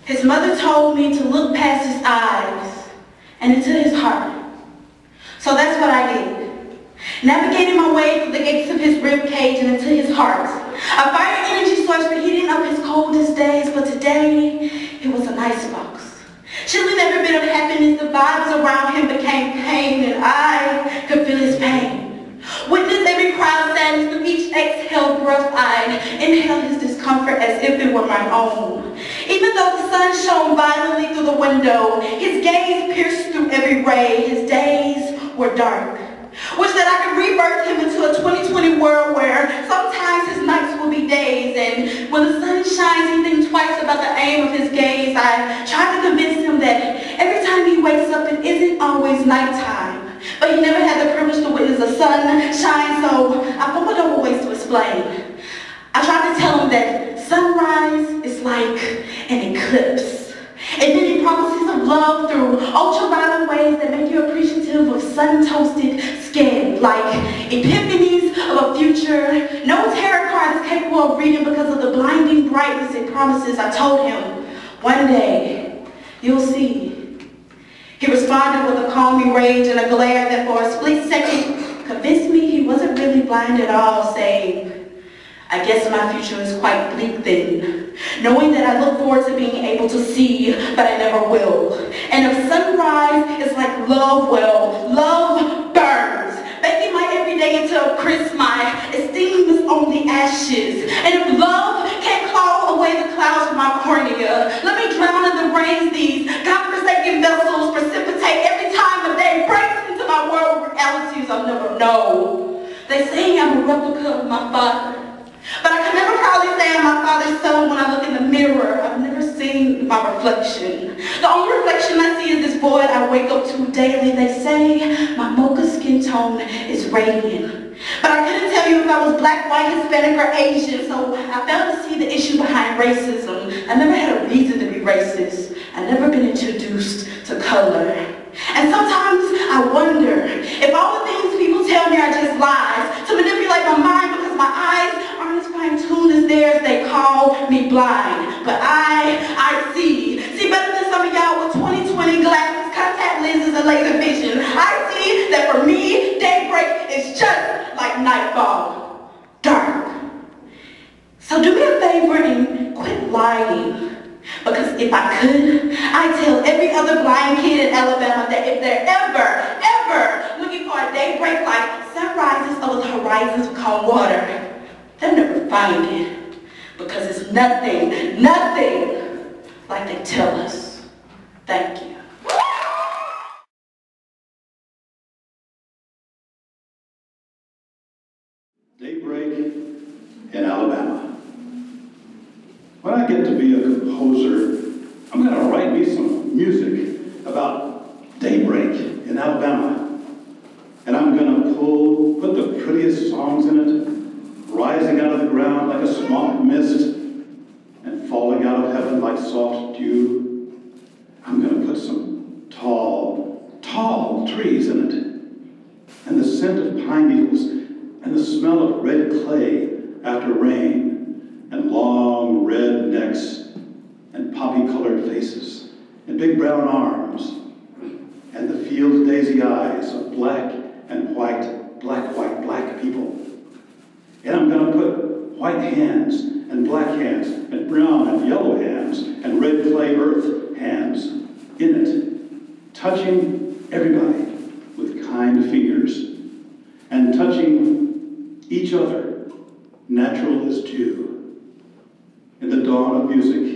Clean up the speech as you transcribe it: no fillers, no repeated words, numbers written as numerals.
His mother told me to look past his eyes and into his heart. So that's what I did. Navigating my way through the gates of his rib cage and into his heart. A fire energy source for heating up his coldest days, but today it was an icebox. Chilling every bit of happiness, the vibes around him became pain, and I could feel his pain. Witness every cry of sadness with each exhale breath, I'd inhale his discomfort as if it were my own. Even though the sun shone violently through the window, his gaze pierced through every ray. His days were dark. Wish that I could rebirth him into a 2020 world where sometimes his nights will be days, and when the sun shines, he thinks twice about the aim of his gaze. I try to convince him that every time he wakes up, it isn't always nighttime, but he never had the privilege to witness the sun shine, so I fumbled over ways to explain. I tried to tell him that sunrise is like an eclipse. And then he promises of love through ultraviolet waves that make you appreciative of sun-toasted skin, like epiphanies of a future no tarot card is capable of reading because of the blinding brightness it promises. I told him, one day, you'll see. He responded with a calming rage and a glare that for a split second convinced me he wasn't really blind at all, saying, I guess my future is quite bleak then, knowing that I look forward to being able to see, but I never will. And if sunrise is like love, well, love burns, baking my everyday into a crisp, my esteem is on the ashes. And if love can't claw away the clouds from my cornea, let me drown in the rains these godforsaken vessels precipitate every time a day breaks into my world with realities I'll never know. They say I'm a replica of my father. But I can never proudly say I'm my father's son when I look in the mirror. I've never seen my reflection. The only reflection I see is this void I wake up to daily. They say my mocha skin tone is radiant. But I couldn't tell you if I was black, white, Hispanic, or Asian, so I failed to see the issue behind racism. I never had a reason to be racist. I've never been introduced to color. And sometimes I wonder if all the things people tell me are just lies to manipulate my mind because my eyes aren't as fine-tuned as theirs. They call me blind, but I see better than some of y'all with 20/20 glasses, contact lenses, and laser vision. I see that for me, daybreak is just like nightfall, dark. So do me a favor and quit lying. Because if I could, I'd tell every other blind kid in Alabama that if they're ever looking for a daybreak like sunrises over the horizons of calm water, they'll never find it. Because it's nothing like they tell us. Thank you. Daybreak in Alabama. When I get to be a composer, I'm going to write me some music about daybreak in Alabama. And I'm going to put the prettiest songs in it, rising out of the ground like a small mist and falling out of heaven like soft dew. I'm going to put some tall trees in it, and the scent of pine needles and the smell of red clay after rain, and long red necks, and poppy-colored faces, and big brown arms, and the field daisy eyes of black and white, black people. And I'm going to put white hands, and black hands, and brown and yellow hands, and red clay earth hands in it, touching everybody with kind fingers, and touching each other, natural as dew. In the dawn of music,